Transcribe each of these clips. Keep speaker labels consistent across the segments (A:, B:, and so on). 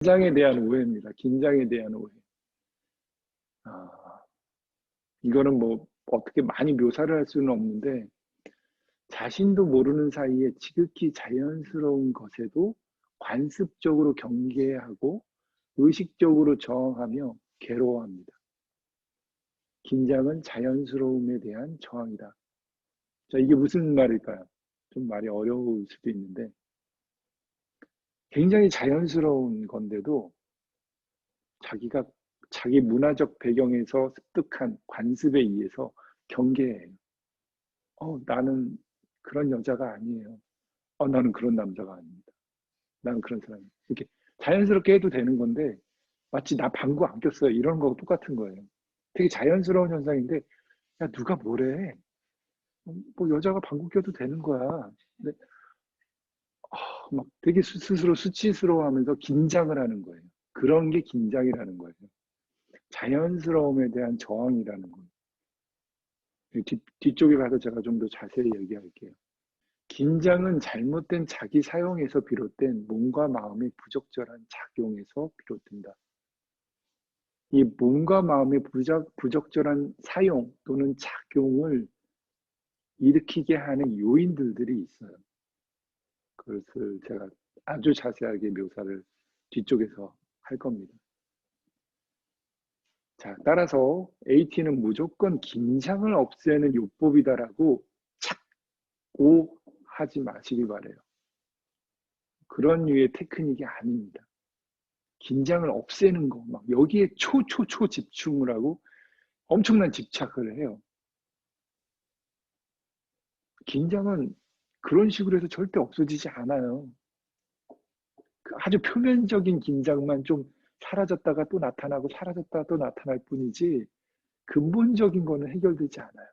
A: 긴장에 대한 오해입니다. 긴장에 대한 오해. 아, 이거는 뭐 어떻게 많이 묘사를 할 수는 없는데 자신도 모르는 사이에 지극히 자연스러운 것에도 관습적으로 경계하고 의식적으로 저항하며 괴로워합니다. 긴장은 자연스러움에 대한 저항이다. 자, 이게 무슨 말일까요? 좀 말이 어려울 수도 있는데 굉장히 자연스러운 건데도 자기가 자기 문화적 배경에서 습득한 관습에 의해서 경계해요. 나는 그런 여자가 아니에요. 나는 그런 남자가 아닙니다. 나는 그런 사람이에요. 이렇게 자연스럽게 해도 되는 건데 마치 나 방구 안 꼈어요. 이런 거하고 똑같은 거예요. 되게 자연스러운 현상인데 야 누가 뭐래? 뭐 여자가 방구 껴도 되는 거야. 근데 막 되게 스스로 수치스러워하면서 긴장을 하는 거예요. 그런 게 긴장이라는 거예요. 자연스러움에 대한 저항이라는 거예요. 뒤쪽에 가서 제가 좀 더 자세히 얘기할게요. 긴장은 잘못된 자기 사용에서 비롯된 몸과 마음의 부적절한 작용에서 비롯된다. 이 몸과 마음의 부적절한 사용 또는 작용을 일으키게 하는 요인들이 있어요. 그것을 제가 아주 자세하게 묘사를 뒤쪽에서 할 겁니다. 자, 따라서 AT는 무조건 긴장을 없애는 요법이다라고 착오하지 마시길 바래요. 그런 류의 테크닉이 아닙니다. 긴장을 없애는 거, 막 여기에 초 집중을 하고 엄청난 집착을 해요. 긴장은 그런 식으로 해서 절대 없어지지 않아요. 아주 표면적인 긴장만 좀 사라졌다가 또 나타나고 사라졌다가 또 나타날 뿐이지 근본적인 거는 해결되지 않아요.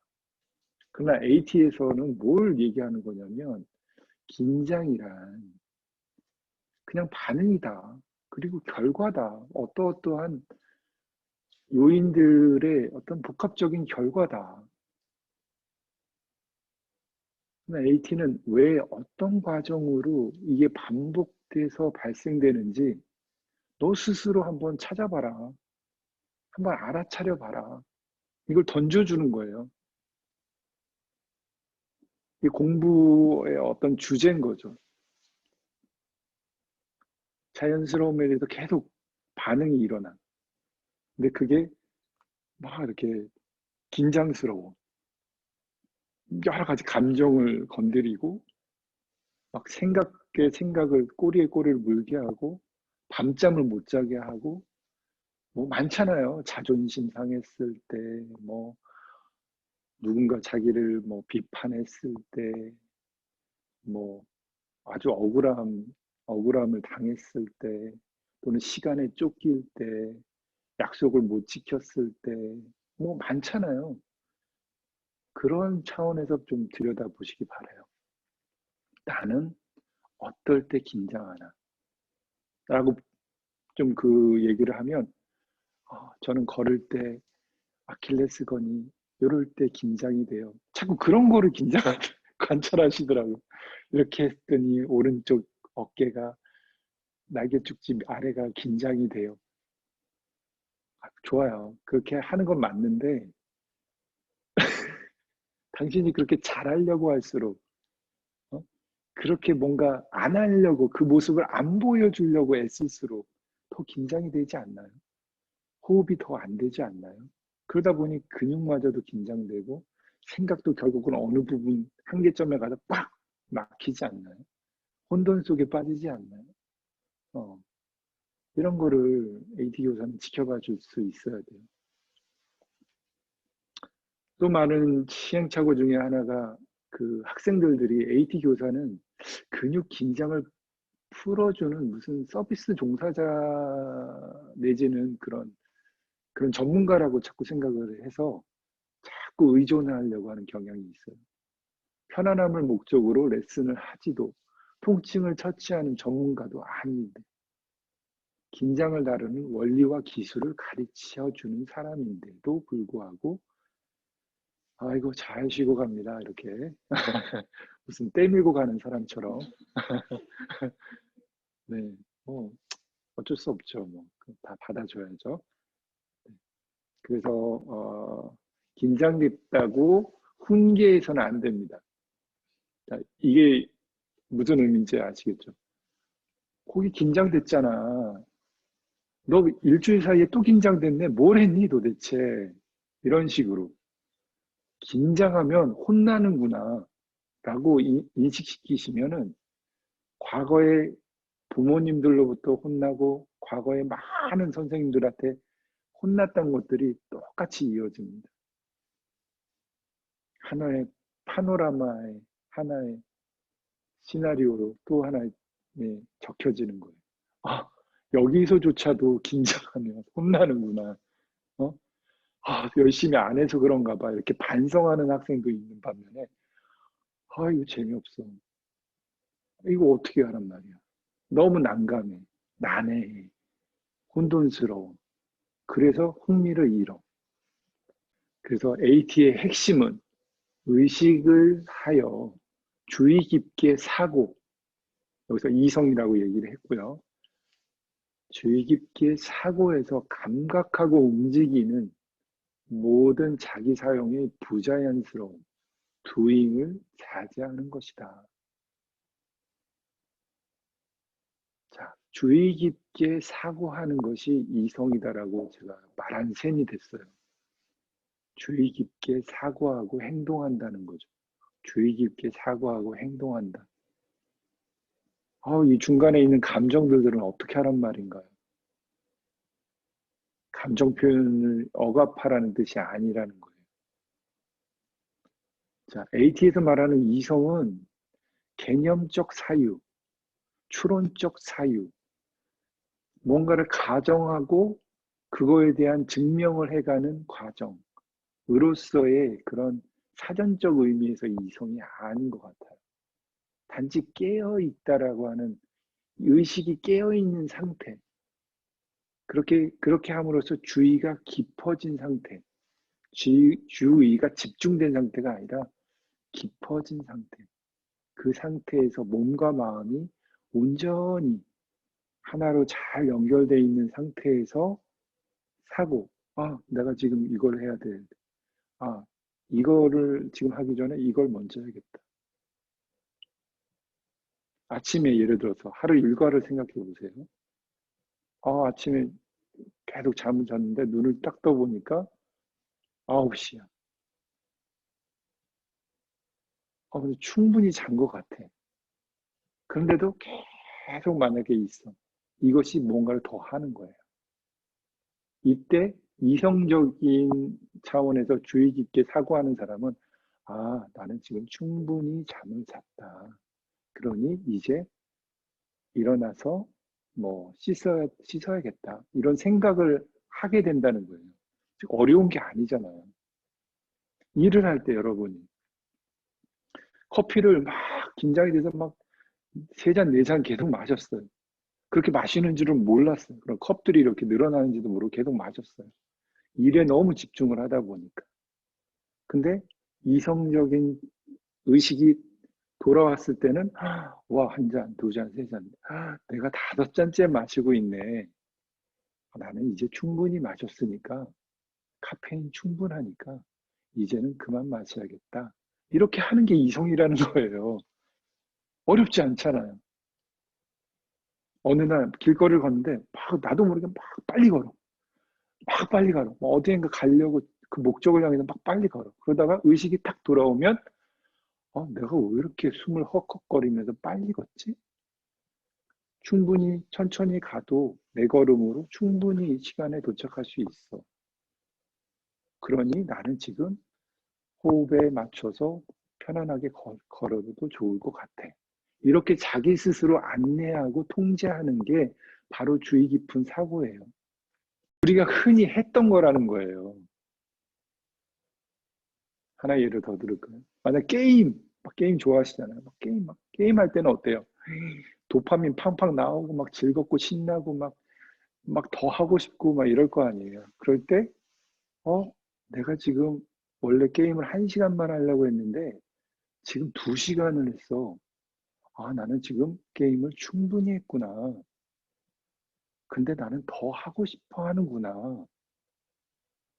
A: 그러나 AT에서는 뭘 얘기하는 거냐면 긴장이란 그냥 반응이다. 그리고 결과다. 어떠어떠한 요인들의 어떤 복합적인 결과다. AT는 왜 어떤 과정으로 이게 반복돼서 발생되는지 너 스스로 한번 찾아봐라. 한번 알아차려봐라. 이걸 던져주는 거예요. 이 공부의 어떤 주제인 거죠. 자연스러움에 대해서 계속 반응이 일어나. 근데 그게 막 이렇게 긴장스러워. 여러 가지 감정을 건드리고 막 생각을 꼬리에 꼬리를 물게 하고 밤잠을 못 자게 하고 뭐 많잖아요. 자존심 상했을 때, 뭐 누군가 자기를 뭐 비판했을 때, 뭐 아주 억울함을 당했을 때, 또는 시간에 쫓길 때, 약속을 못 지켰을 때, 뭐 많잖아요. 그런 차원에서 좀 들여다보시기 바라요. 나는 어떨 때 긴장하나? 라고 좀 그 얘기를 하면, 저는 걸을 때 아킬레스건이 이럴 때 긴장이 돼요. 자꾸 그런 거를 긴장 관찰하시더라고요. 이렇게 했더니 오른쪽 어깨가 날개죽지 아래가 긴장이 돼요. 좋아요. 그렇게 하는 건 맞는데 당신이 그렇게 잘하려고 할수록 어? 그렇게 뭔가 안 하려고 그 모습을 안 보여주려고 애쓸수록 더 긴장이 되지 않나요? 호흡이 더 안 되지 않나요? 그러다 보니 근육마저도 긴장되고 생각도 결국은 어느 부분 한계점에 가서 빡 막히지 않나요? 혼돈 속에 빠지지 않나요? 어, 이런 거를 AT 교사는 지켜봐 줄 수 있어야 돼요. 또 많은 시행착오 중에 하나가 그 학생들이 AT 교사는 근육 긴장을 풀어주는 무슨 서비스 종사자 내지는 그런 전문가라고 자꾸 생각을 해서 자꾸 의존하려고 하는 경향이 있어요. 편안함을 목적으로 레슨을 하지도 통증을 처치하는 전문가도 아닌데 긴장을 다루는 원리와 기술을 가르쳐 주는 사람인데도 불구하고 아이고 잘 쉬고 갑니다 이렇게 무슨 떼밀고 가는 사람처럼 네, 뭐 어쩔 수 없죠. 뭐 다 받아줘야죠. 그래서 긴장됐다고 훈계해서는 안 됩니다. 자, 이게 무슨 의미인지 아시겠죠? 거기 긴장됐잖아. 너 일주일 사이에 또 긴장됐네. 뭘 했니 도대체? 이런 식으로 긴장하면 혼나는구나 라고 인식시키시면은 과거에 부모님들로부터 혼나고 과거에 많은 선생님들한테 혼났던 것들이 똑같이 이어집니다. 하나의 파노라마의 하나의 시나리오로 또 하나의 적혀지는 거예요. 아, 여기서조차도 긴장하면 혼나는구나. 어? 아, 열심히 안 해서 그런가 봐. 이렇게 반성하는 학생도 있는 반면에, 아, 이거 재미없어. 이거 어떻게 하란 말이야. 너무 난감해. 난해해. 혼돈스러워. 그래서 흥미를 잃어. 그래서 AT의 핵심은 의식을 하여 주의 깊게 사고, 여기서 이성이라고 얘기를 했고요. 주의 깊게 사고해서 감각하고 움직이는 모든 자기 사용의 부자연스러움, doing을 자제하는 것이다. 자, 주의 깊게 사고하는 것이 이성이다라고 제가 말한 셈이 됐어요. 주의 깊게 사고하고 행동한다는 거죠. 주의 깊게 사고하고 행동한다. 이 중간에 있는 감정들은 어떻게 하란 말인가요? 감정 표현을 억압하라는 뜻이 아니라는 거예요. 자, AT에서 말하는 이성은 개념적 사유, 추론적 사유, 뭔가를 가정하고 그거에 대한 증명을 해가는 과정으로서의 그런 사전적 의미에서 이성이 아닌 것 같아요. 단지 깨어 있다라고 하는 의식이 깨어 있는 상태, 그렇게 함으로써 주의가 깊어진 상태, 주의가 집중된 상태가 아니라 깊어진 상태. 그 상태에서 몸과 마음이 온전히 하나로 잘 연결되어 있는 상태에서 사고, 내가 지금 이걸 해야 돼. 아, 이거를 지금 하기 전에 이걸 먼저 해야겠다. 아침에 예를 들어서 하루 일과를 생각해 보세요. 아침에 계속 잠을 잤는데 눈을 딱 떠보니까 9시야. 근데 충분히 잔 것 같아. 그런데도 계속 만약에 있어. 이것이 뭔가를 더 하는 거예요. 이때 이성적인 차원에서 주의 깊게 사고하는 사람은 나는 지금 충분히 잠을 잤다. 그러니 이제 일어나서 뭐 씻어야겠다. 이런 생각을 하게 된다는 거예요. 어려운 게 아니잖아요. 일을 할 때 여러분이 커피를 막 긴장이 돼서 막 세 잔, 네 잔 계속 마셨어요. 그렇게 마시는 줄은 몰랐어요. 그런 컵들이 이렇게 늘어나는지도 모르고 계속 마셨어요. 일에 너무 집중을 하다 보니까. 근데 이성적인 의식이 돌아왔을 때는 와, 한 잔, 두 잔, 세 잔. 내가 5잔째 마시고 있네. 나는 이제 충분히 마셨으니까 카페인 충분하니까 이제는 그만 마셔야겠다. 이렇게 하는 게 이성이라는 거예요. 어렵지 않잖아요. 어느 날 길거리를 걷는데 막 나도 모르게 막 빨리 걸어. 막 빨리 걸어. 뭐 어디엔가 가려고 그 목적을 향해서 막 빨리 걸어. 그러다가 의식이 딱 돌아오면 내가 왜 이렇게 숨을 헉헉거리면서 빨리 걷지? 충분히 천천히 가도 내 걸음으로 충분히 이 시간에 도착할 수 있어. 그러니 나는 지금 호흡에 맞춰서 편안하게 걸어도 좋을 것 같아. 이렇게 자기 스스로 안내하고 통제하는 게 바로 주의 깊은 사고예요. 우리가 흔히 했던 거라는 거예요. 하나 예를 더 들을까요? 만약 게임 좋아하시잖아요. 게임할 때는 어때요? 도파민 팡팡 나오고 막 즐겁고 신나고 막 더 하고 싶고 막 이럴 거 아니에요. 그럴 때, 내가 지금 원래 게임을 1시간만 하려고 했는데 지금 2시간을 했어. 나는 지금 게임을 충분히 했구나. 근데 나는 더 하고 싶어 하는구나.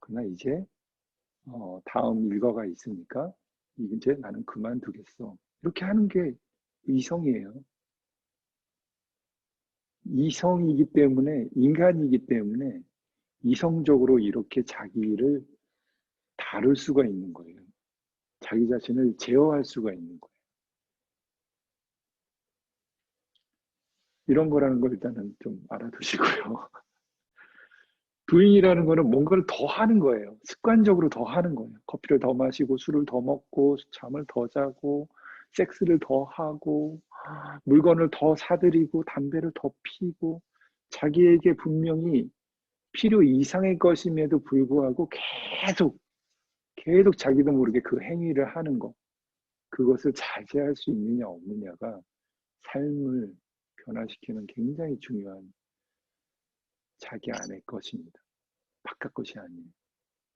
A: 그러나 이제 다음 일과가 있으니까 이제 나는 그만두겠어. 이렇게 하는 게 이성이에요. 이성이기 때문에, 인간이기 때문에 이성적으로 이렇게 자기를 다룰 수가 있는 거예요. 자기 자신을 제어할 수가 있는 거예요. 이런 거라는 걸 일단은 좀 알아두시고요. 부인이라는 거는 뭔가를 더 하는 거예요. 습관적으로 더 하는 거예요. 커피를 더 마시고, 술을 더 먹고, 잠을 더 자고, 섹스를 더 하고, 물건을 더 사들이고, 담배를 더 피고, 자기에게 분명히 필요 이상의 것임에도 불구하고 계속 자기도 모르게 그 행위를 하는 것. 그것을 자제할 수 있느냐, 없느냐가 삶을 변화시키는 굉장히 중요한 자기 안의 것입니다. 바깥 것이 아니에요.